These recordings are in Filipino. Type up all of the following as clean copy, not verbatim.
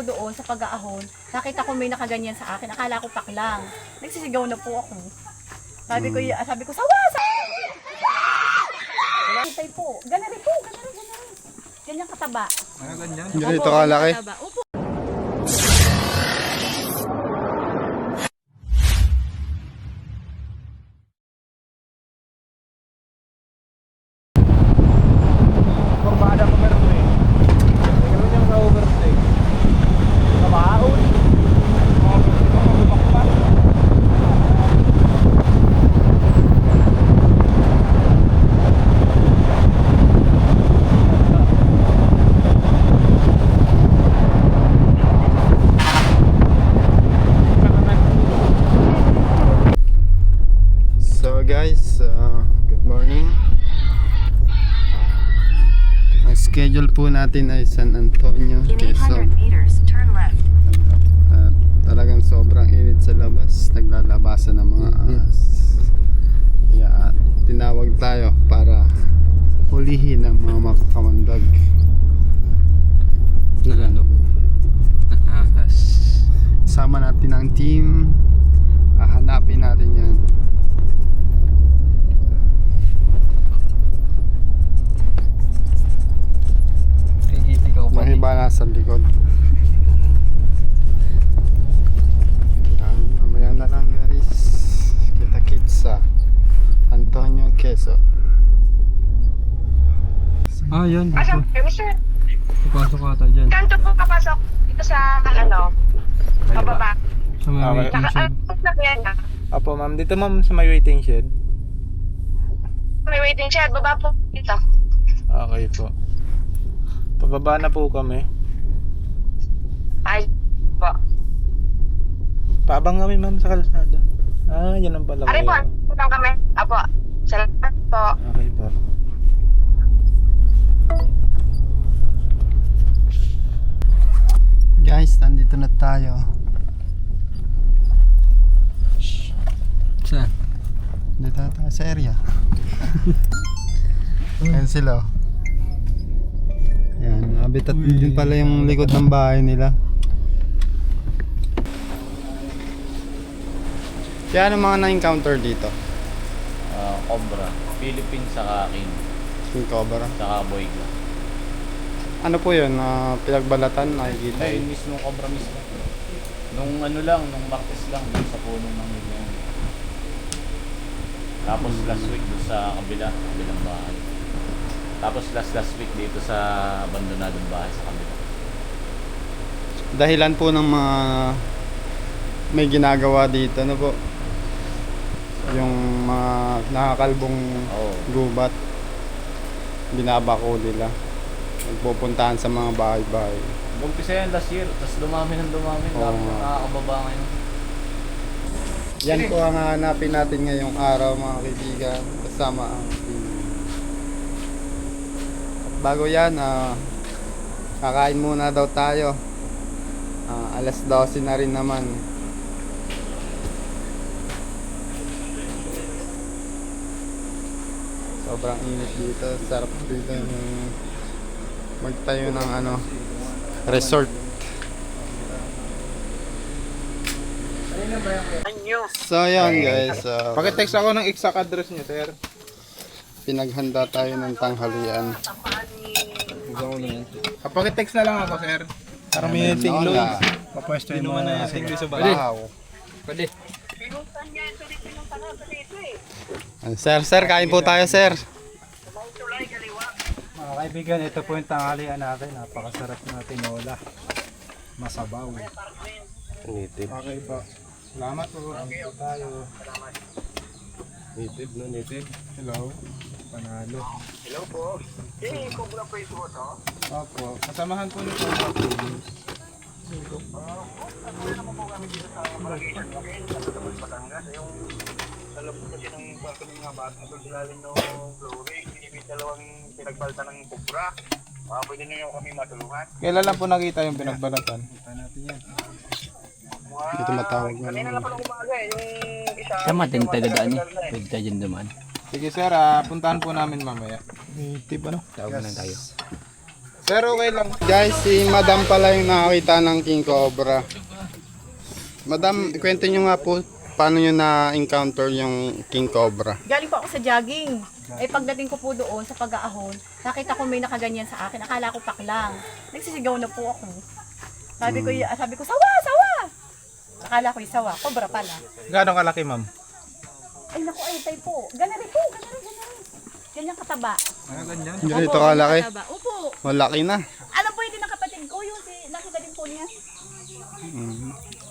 Doon sa pag-aahon, nakita ko may nakaganyan sa akin. Akala ko paklang. Nagsisigaw na po ako. Sabi ko, sawa! Hintay po. Ganun rin po. Ganyan kataba. Ganyan? Ganito kalaki? Kataba. Opo. Kurbada ko meron eh. Meron niyang sa overtake. Kabaon. So guys, good morning. Ang schedule po natin ay San Antonio, In Quezon. 800 meters, turn left. At talagang sobrang init sa labas. Naglalabasan ng mga ahas. Kaya tinawag tayo para hulihin ang mga makakamandag. Na ahas. Sama natin ang team. Hanapin natin yan. Yung iba nasa likod. Yan, mamaya na lang guys. Kita-kits sa Antonio, Quezon. Ah, yan. Pasok, mister. Papasok ata dyan. Kanto po kapasok dito sa ano, pababa. Sa may Okay. waiting shed. Nakakyan na. Opo ma'am, dito ma'am sa may waiting shed. May waiting shed, baba po dito. Okay po. Pababa na po kami. Ay, po. Paabang kami ma'am sa kalsada. Ah, yan ang pala Ari po, kayo. putang kami. Apo, salamat po. Okay po. Guys, nandito na tayo. Saan? Dito na tayo sa area. Ayan sila. Ayan, habitat din pala yung likod ng bahay nila. Kaya ano mga na-encounter dito? Cobra, Philippines saka King, Yung cobra. saka Boyga. Ano po yun? Pinagbalatan, nakikita Ay, yun. mismo Cobra mismo. Nung ano lang, nung Martes lang, dun sa punong ng yun. Tapos last week dun sa kabilang bahay. Tapos last week dito sa abandonadong bahay sa kabila. Dahilan po ng mga may ginagawa dito, ano po? Yung mga nakakalbong Oo. gubat, binabako nila. Nagpupuntahan sa mga bahay-bahay. Umpisa yan last year, tapos dumami. Oo. Dami na nakakababa ngayon. Yan po ang hanapin natin ngayong araw mga kaibigan, kasama ang team. At bago yan, kakain muna daw tayo. Alas 12 na rin naman. Sobrang init dito, sarap dito yung magtayo ng resort. So yan guys, Pakitext ako ng exact address niyo, sir. pinaghanda tayo ng tanghalian. Pakitext na lang ako, sir. Para may tinglo. Wala. Papwesto mo na tinglo sa bahay. Wow. Pwede. Sir, kain po tayo sir. Mga kaibigan, ito po yung tanghalian natin. Napakasarap na tinola. Masabaw. Okay po. Salamat po. Tayo. Native, no? Native. Hello. Panalo. Hello po. Eh, Cobra Praise po to. Opo. Kasamahan po nito. Sa loob kasi ng kwarto ng mga bata, doon sila rin ng flooring. May dalawang pinagbalta ng Cobra. Pwede nyo kami matulungan. Kailan lang po nakita yung pinagbalatan? Kita natin yan. Dito matawag na Kanina lang. lang pala umaga eh, yung isa. Tama din tagadaan eh. Pwede tayo dyan dumaan. Sige sir, puntahan po namin mamaya. Native ano? Tawag na lang tayo. Pero okay lang. Guys, si Madam pala yung nakakita ng King Cobra. Madam, kwento nyo nga po paano nyo na-encounter yung King Cobra. Galing po ako sa jogging. Eh pagdating ko po doon sa pag-aahon, nakita ko may nakaganyan sa akin. Akala ko paklang. Nagsisigaw na po ako. Sabi ko, sawa, sawa! Akala ko yung sawa, cobra pala. Gano'ng kalaki, ma'am? Ay naku, ay tay po. Ganun rin po, ganun rin. Ganyan kataba. Ganito kalaki. Kataba. Opo. Malaki na. Alam po yun ng kapatid ko, yung nakita din po niya.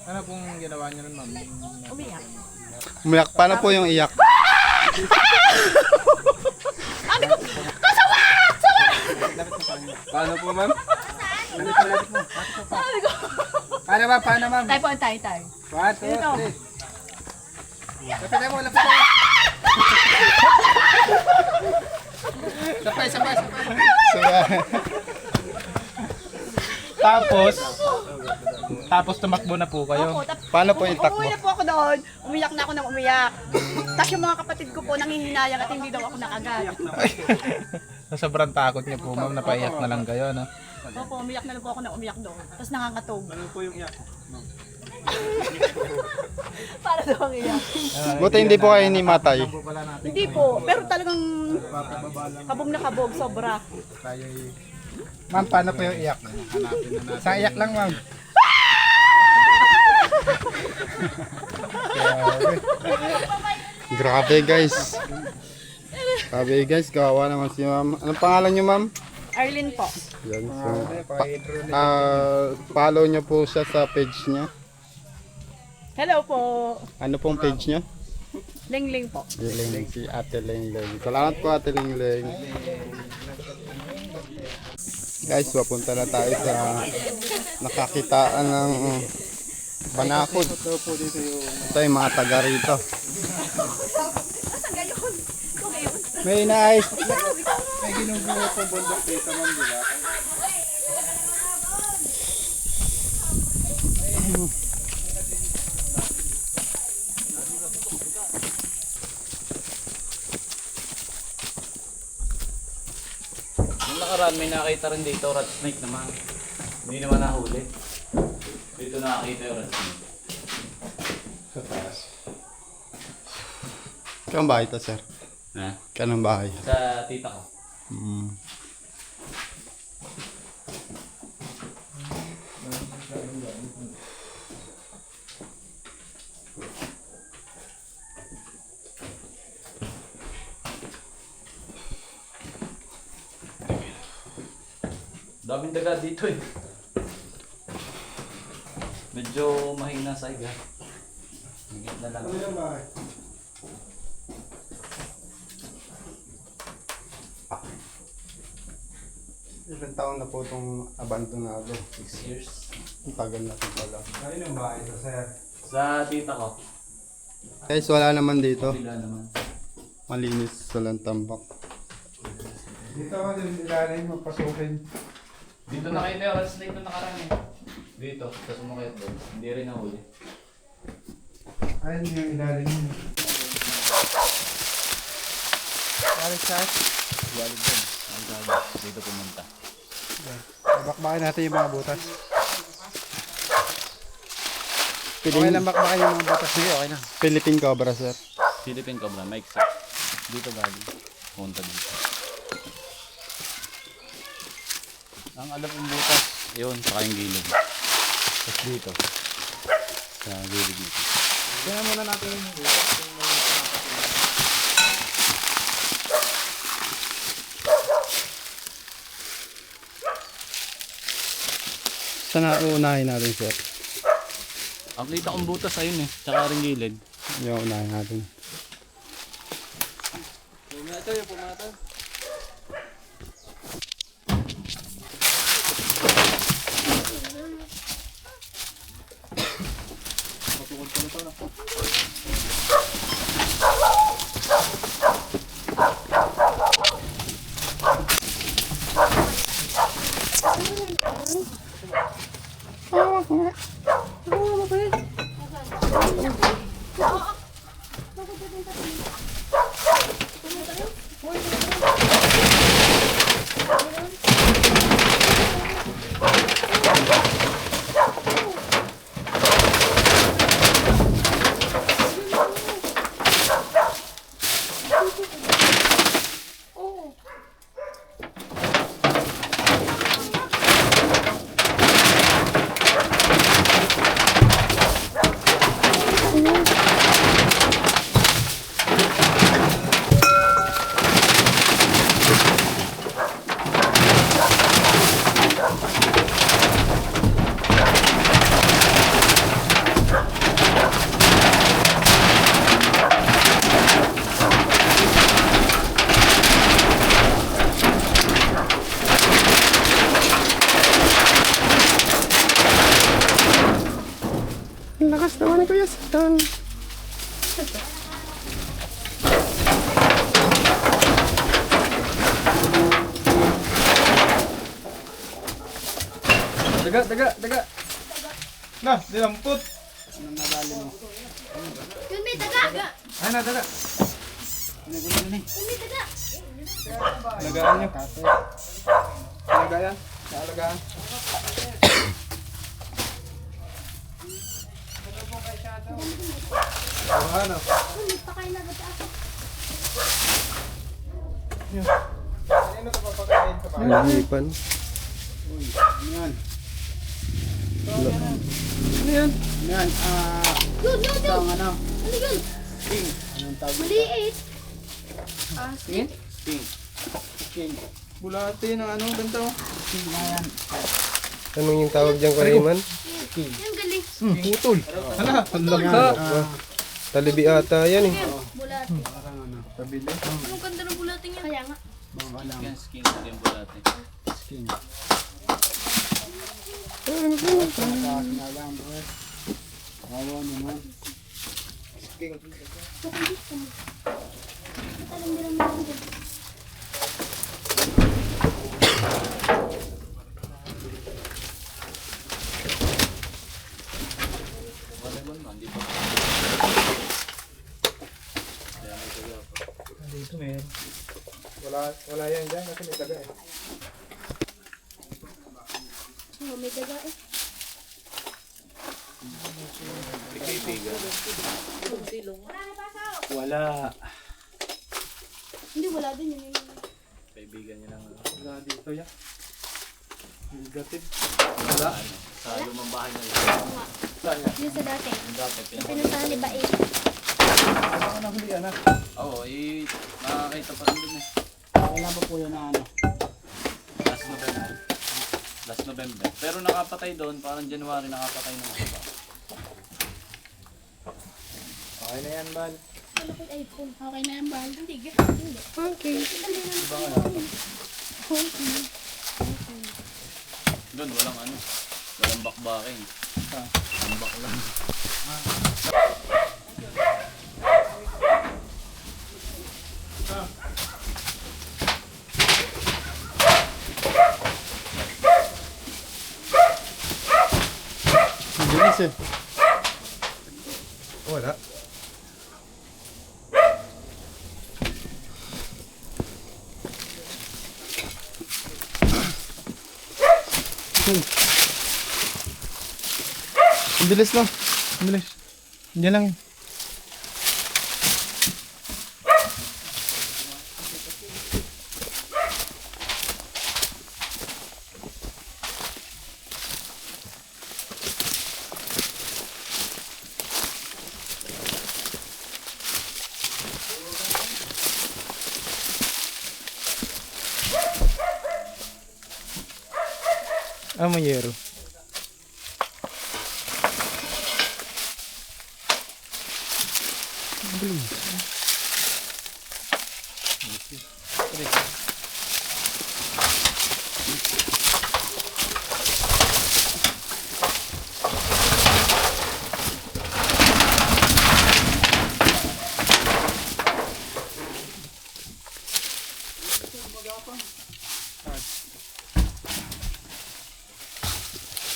Ano pong ginawa niyo nun, ma'am? Umiyak. Umiyak. Paano po yung iyak? Paano po, ma'am? Sabi ko. Paano, ma'am? Tay po, tay. 1, 2, Ito. 3. Lapitan mo. Sabay. Tapos tumakbo na po kayo. Opo, Paano po yung takbo? Umuwi na po ako doon. Umiyak na ako ng umiyak. Tapos yung mga kapatid ko po nanghihinayang at hindi daw ako nakagat. Sa sobrang takot niyo po, ma'am, napaiyak na lang kayo, no? Opo, umiyak na lang po ako ng umiyak doon. Tapos nangangatog. Ano po yung iyak? Para daw ang iyak. Buti hindi po kayo ni matay. Hindi po, pero talagang kabog na kabog, sobra. Ma'am, paano po yung iyak? Sa iyak lang, ma'am. Grabe guys. Grabe guys, kawawa naman si ma'am. Anong pangalan niyo, ma'am? Arlene po. Yan, so, follow niyo po siya sa page niya. Hello po. Ano pong page niyo? Lingling po. Ling, si Ate Ling. Salamat po, Ate Ling. Guys, papunta na tayo sa nakakitaan ng banakod. Ito yung mga taga rito. Asan gayon? Ito gayon. May naayos. May ginugulo po bundok dito, ma'am, di ba? Nung nakaraan, may nakita rin dito, rat snake naman. Hindi naman nahuli. Dito nakakita yung rat snake. Sa taas. Kanong bahay to, sir? Ha? Kanong bahay? Sa tita ko. Daming daga dito eh. Medyo mahina sa iga. Higit na lang. Ilang taon na po itong abandonado? 6 years. Ang tagal na ito pala. Ano yung bahay ito, sir? Sa tita ko. Guys, wala naman dito. Bila naman. Malinis, walang tambak. Dito ako yung ilalim, magpasukin. Dito nakita yung rat snake na nakaraan eh. Dito, tapos umakit doon. Hindi rin nahuli. Ayun yung ilalim yun. Balik sa Galing doon. Ang galing. Dito pumunta. bakbakin natin yung mga butas. Okay Piling, lang bakbakin yung mga butas. Sige, okay na. Philippine Cobra, sir. Philippine Cobra, Mike. Dito galing. Punta dito. Ang alam kong butas, yun, saka yung gilid. Tapos dito. Sa gilid dito. Tingnan muna natin yung butas. Saan na uunahin natin, sir? Ang kita kong butas ayun eh, tsaka ring gilid. Yung unahin natin. Ang lakas naman Kuya San. Daga. Na, dilampot. Yun, may daga! Ay na, daga. Yun, may daga! Alagaan nyo. Alagaan. Alagaan. Ano? Yun, may pakain na daga ako. Kanino ito papakain ka pa? Hinipan. Yan. Ano yan? Yan. Yun! Ang ano? Ano yun? Anong tawag? Maliit! King. Bulati ng ano, benta mo? King na yan. Anong yung tawag dyan Kariman? Yung galing. Putol. Hala, Laka. Talibi ata yan eh. Bulati. Parang ano, tabili. Anong ganda ng bulati niya? Kaya nga. Mga alam. Yan, skin sa yung bulate. King. Ano po? Na lang, bro. Awa naman. King. Alam nila mo ako dyan. Dito meron. Wala yan dyan kasi may taga eh. Oh, may daga eh. Wala. Hindi, wala din yun. Kaibigan niya lang. Wala dito yan. Negative. Wala. Sa lumang bahay na rin. Yun sa dati. Yung dati, Pinuntahan ni Bae. Ano ka nahulian na? Oo, nakakita pa rin dun eh. Wala pa po yan na ano. Last November. Last November. Pero nakapatay doon, parang January nakapatay ng iba. Okay na yan, Bal. Ano ko yung iPhone? Okay na yan, Bahal. Hindi, hindi. Okay. Doon, walang ano. Walang bakbaking. Tambak lang. Ang bilis eh. Wala. Ang bilis no? Ang bilis. Diyan lang yun. Ah, mayero.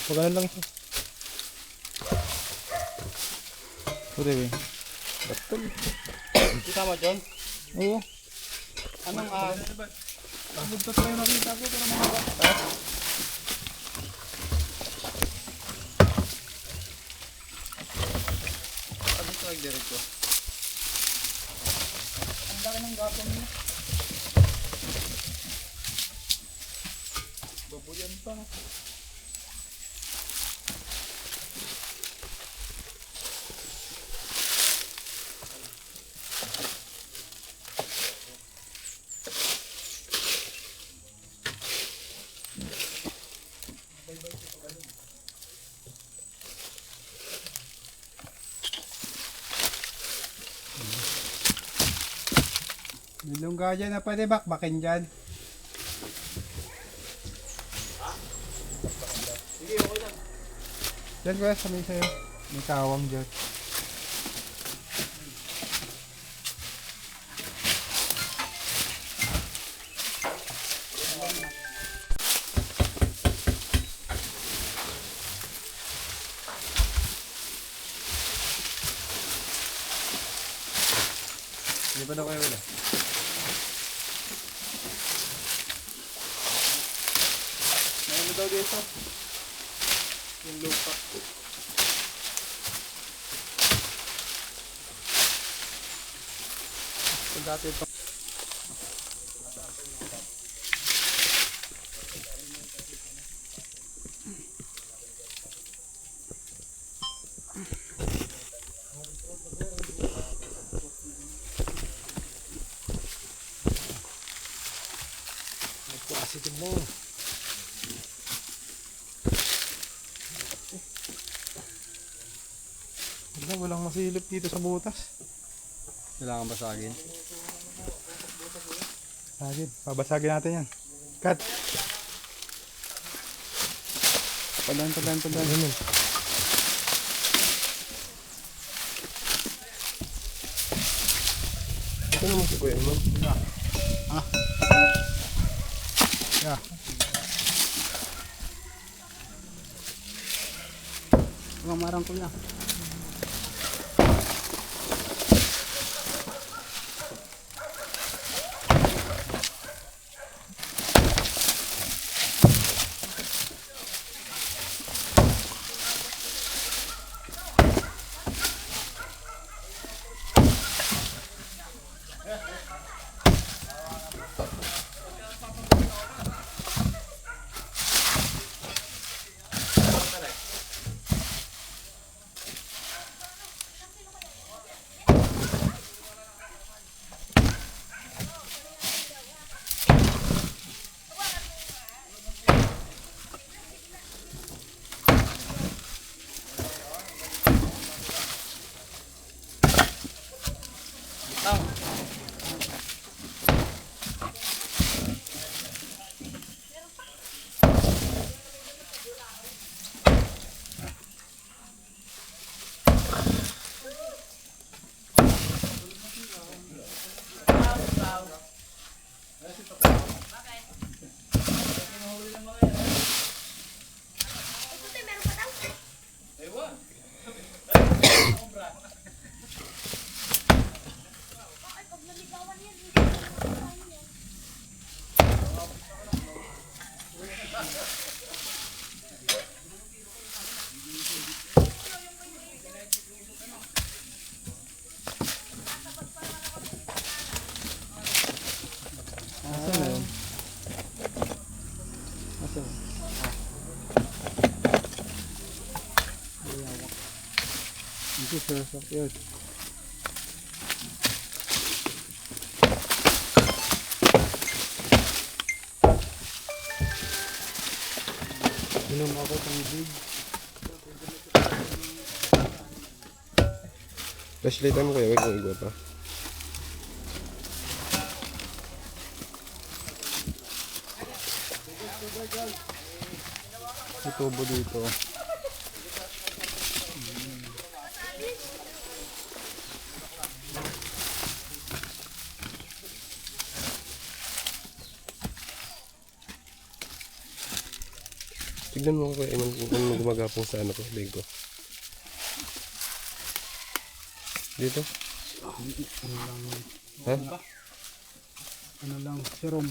Pagano lang siya. Pwede ba? Batol. Kasama John? Oo. Anong Bugtas na yung nakita ko pero mga bata. Ano ito nag-direct ko? Ang laki ng gapon niya. Babuyan pa. Nilungga dyan na pwede bakbakin dyan. Sige, okay lang. Dyan kuya, sabihin sa'yo. May kawang dyan. Hindi pa daw kayo wala. May ano daw dito? Yung lupa. Kung dati ito. Positive mo. Walang masilip dito sa butas. Kailangan basagin. Basagin. Babasagin natin yan. Cut. Padan. Ganun. Ito naman si Kuya mo. Yeah. Mamarang ko na. Ito sasakyan. Inom ako tubig. Flashlight mo kuya, wag mo igwa pa. May tubo dito. Tignan mo ko kuya, ano gumagapong sa ano ko, leg ko. Dito? Ha? Ano lang, serum.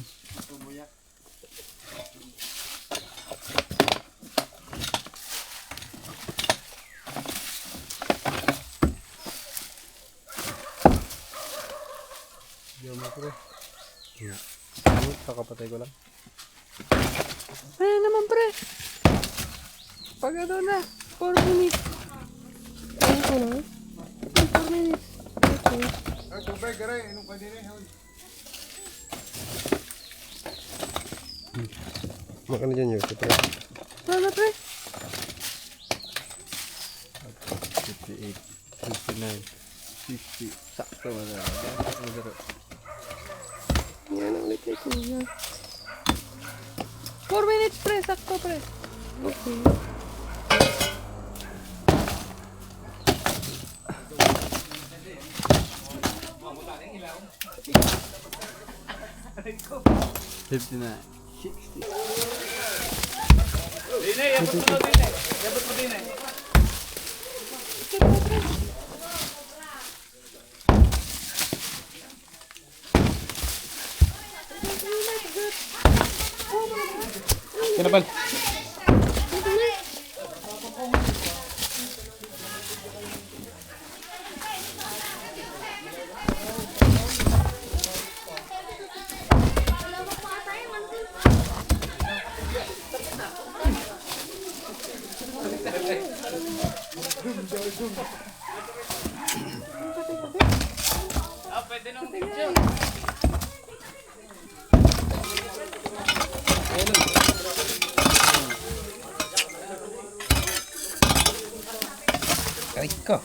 Diyan mo pre. Ano, kakapatay ko lang. Ay naman pre. Pag ano na, 4 minutes. Ano ko na? 4 minutes. Okay. Tubig, gare, inom pa din eh. Makano dyan yun, pre? Ano pre? 58, 59, 60. Sakto mo na. Yan ang ulit ko niya. 4 minutes pre, sakto pre. Okay. 59. Dine, yabot mo na dine. Yabot mo dine. Kinabal. Ah, pwede nang picture. Aray ko.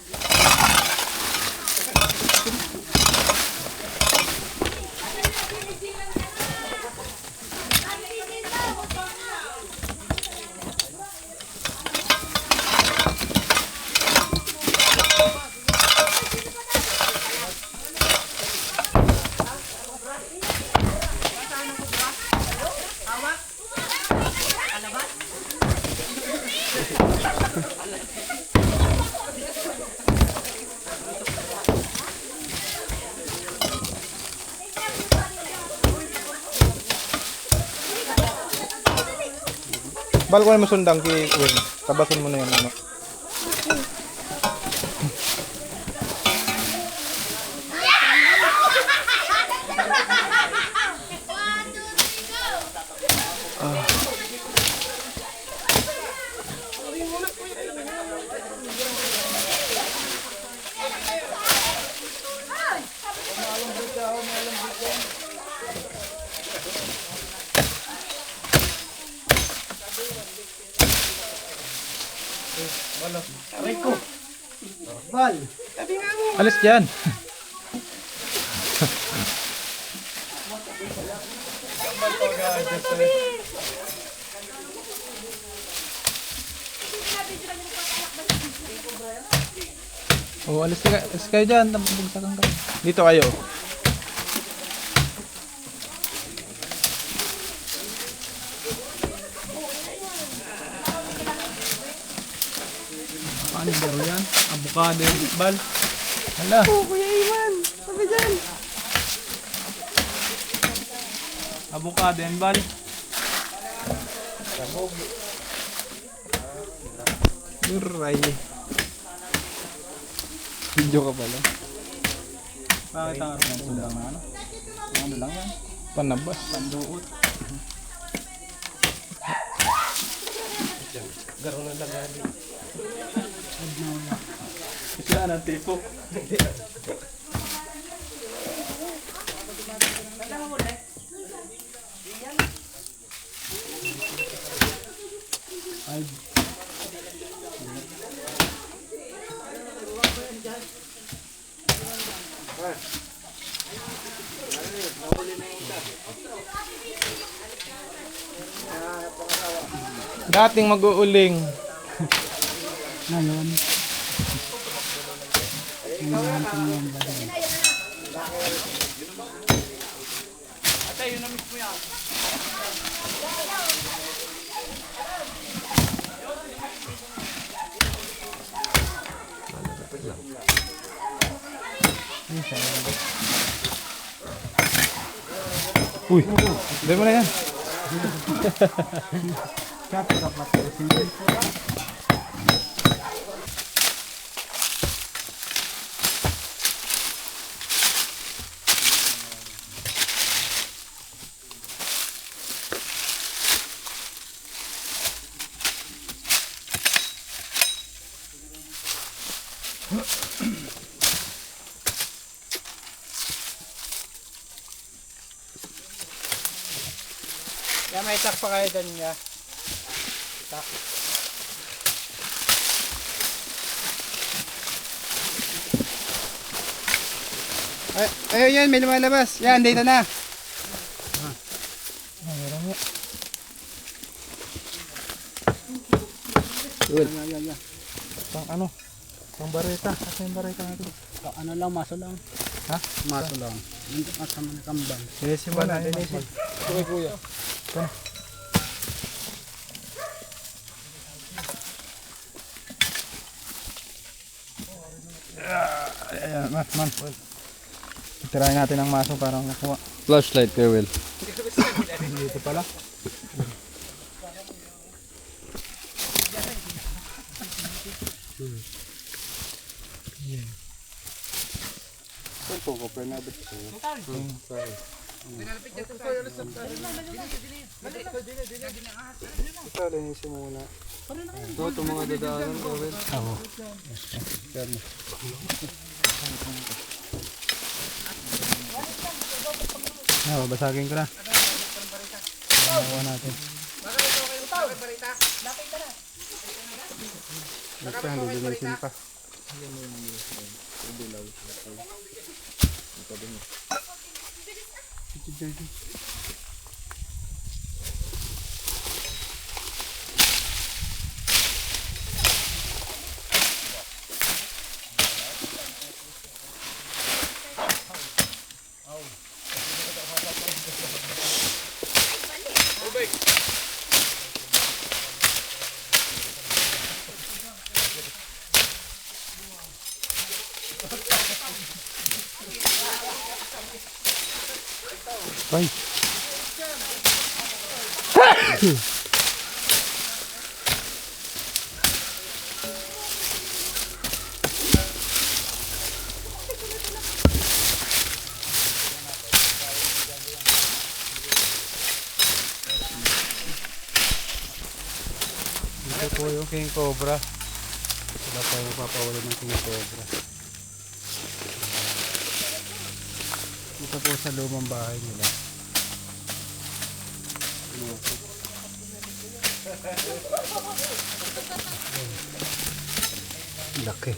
Bal ko mo sundang ki Win. Tabason mo na yan ano. Alis dyan. Oh, alis kayo dyan. Bugsakan kayo. Dito kayo. Paano baro yan? Abukado yung bal. Hala. Oh, Kuya Iman. Sabi dyan. Abukado yung bal. Uray. Video ka pala. Bakit ang arang sundang na ano? Ano lang yan? Panabas. Panduot. Garo na lang gali. Sila ng tipo. Dating mag-uuling. Ngayon. Ate, yun na mismo yan. Uy, di mo na yan. Kaya may itak pa kayo dyan niya. Itak. Ay, yan, may lumalabas. Yan, dito na. Meron nga. Good. Pang ano? Pang bareta. Kasi yung bareta natin. Ano lang, maso lang. Ha? Maso lang. Hindi kasama na kambal. Linisin mo na, linisin. Okay, kuya. Ayan, man. Tirahin natin ang maso para makuha. Flashlight, Kuya Will. Dito pala. Ito ko, Fernando. Ito, linisin mo muna. Ito, mga dadaanan, Kuya Will. Oo. Babasagin ko na. Nakuha natin. Ito, hindi linisin pa. Ay. Ito po yung King Cobra. Sila pa yung papawala ng King Cobra. Ito po sa lumang bahay nila. Laki.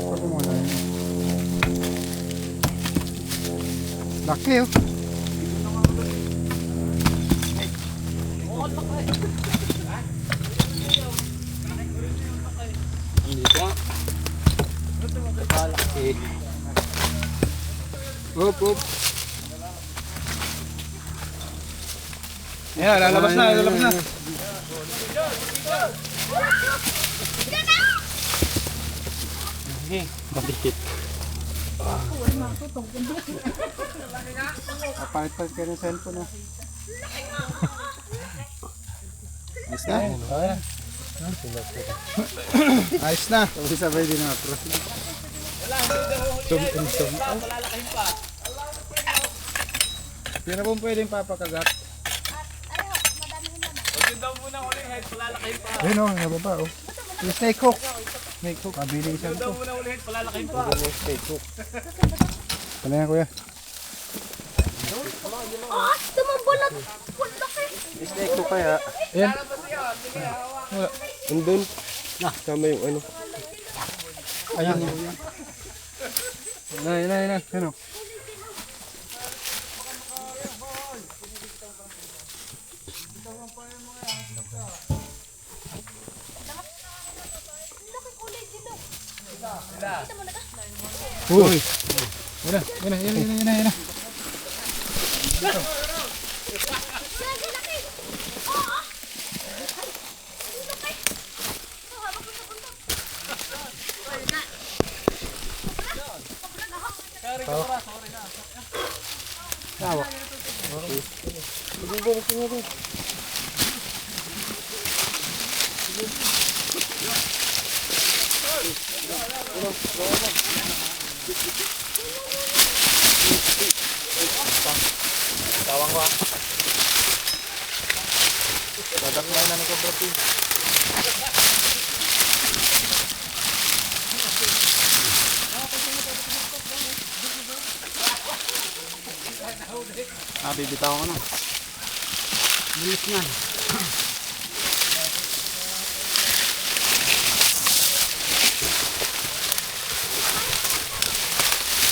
Pag muna yun. Laki oh. Hop, hop. Ayan, lalabas na, lalabas na. Papalit-palit kayo ng cellphone oh. Ayos na. Ayan. Ayos na. Sabay-sabay din ang atras. Pero kung pwedeng papakagat. Ayun oh, nababa oh. Yung snake hook. Snake hook. Kabili isa ito. Snake hook. Ano yan kuya? Tumambulat! Snake ko kaya. Ayan. Andun. Tama yung ano. Ayan. Ayan. Ano? Uy. Yan. bibitaw ko na. Bilis na.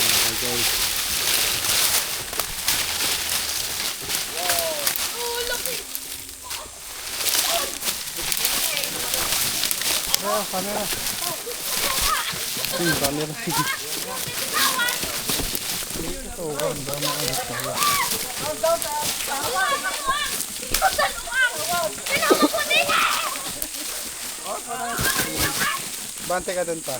Okay, guys. Camera. Camera. Bante ka dun pa.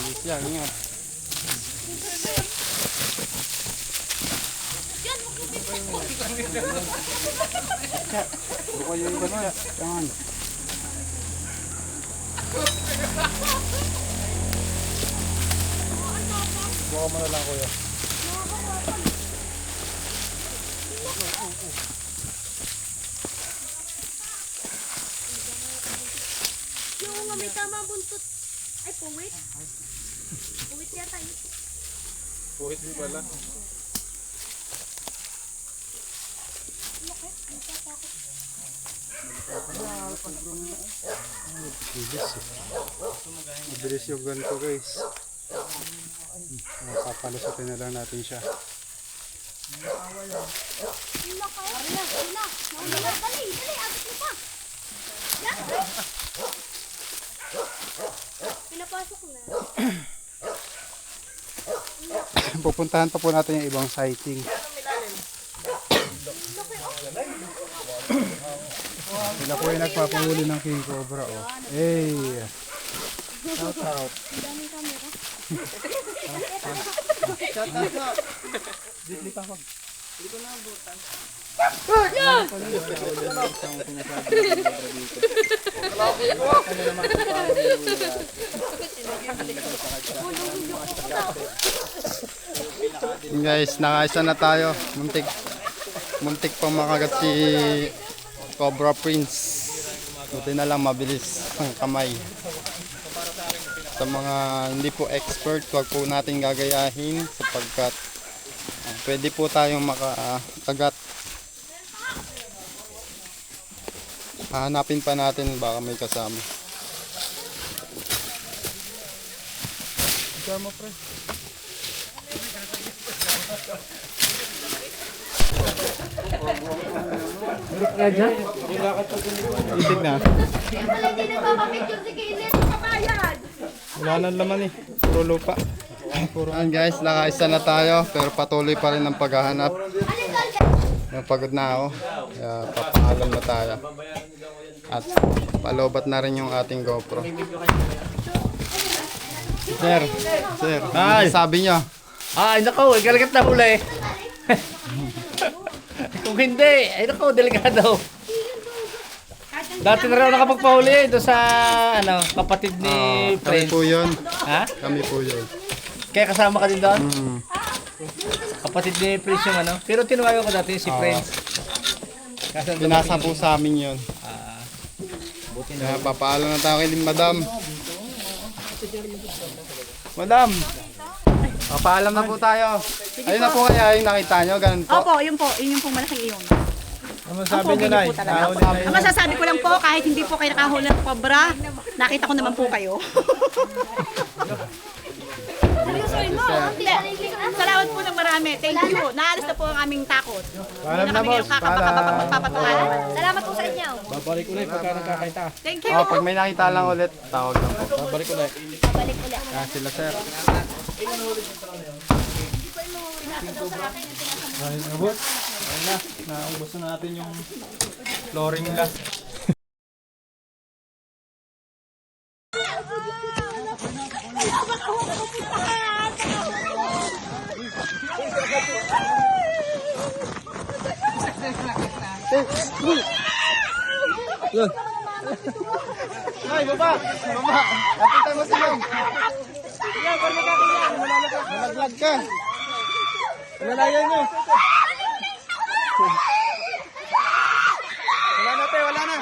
Bilis yan, ingat. Buka yung iba siya. Tangan. Buka mo na lang, kuya. Yung nga may tama buntot. Ay, puwit. Puwit yata yun. Puhit din pala. Mabilis yung ganito, guys. Papalusutin na lang natin siya. Dali, abot mo pa. Pinapasok na. Pupuntahan pa po natin yung ibang sighting. Sila po yung nagpapahuli ng king cobra. Oh. Hey! Shout out! Daming camera. Guys, nakaisa na tayo. Muntik pang makagat si Cobra Prince. Buti na lang mabilis ang kamay. Sa mga hindi po expert, wag po natin gagayahin sapagkat pwede po tayong makakagat. Hahanapin pa natin, baka may kasama. Kasama, pre. Itig na. Wala din nagpapapicture si Kailan sa bayan. Wala nang laman eh. Puro lupa. Ayan guys, nakaisa na tayo pero patuloy pa rin ang paghahanap. Napagod na ako. Kaya papaalam na tayo. At palobat na rin yung ating GoPro. Sir, sabi nyo. Ay, nako, ikalagat na huli. Kung hindi, ay nako, delikado. Dati na raw nakapagpahuli doon sa kapatid ni Kami Prince. po yun. Ha? Kami po yun. Kaya kasama ka din doon? Mm. Kapatid ni Prince yung Pero tinuwayo ko dati si Prince. Kaso Pinasa po sa amin yun. buti Kaya na. papaalam na tayo kay Madam. Madam! Papaalam na po tayo. Ayun na po kaya yung nakita nyo, ganun po. Opo, yun po. Yun yung pong malaking iyon. Ano sabi niyo, Nay? Nahuli na Ang masasabi ko lang po, kahit hindi po kayo nakahuli ng cobra, nakita ko naman po kayo. Salamat po ng marami. Thank you. Naalis na po ang aming takot. Paalam na, kami boss. ngayon kakapagpapatulan. Salamat po sa inyo. Babalik ulit pagka nagkakaita. Thank you. Oh, pag may nakita lang ulit, tawag lang po. Babalik ulit. Balik ulit. Kaya sila sir. Ay, abot. Ayun na. Naubos na natin yung flooring nila. Ay, baba! Baba! Kapitan mo sila! Yan, kung may kakiyan, malaglag ka! Malalayan nyo! Wala na, te, wala na.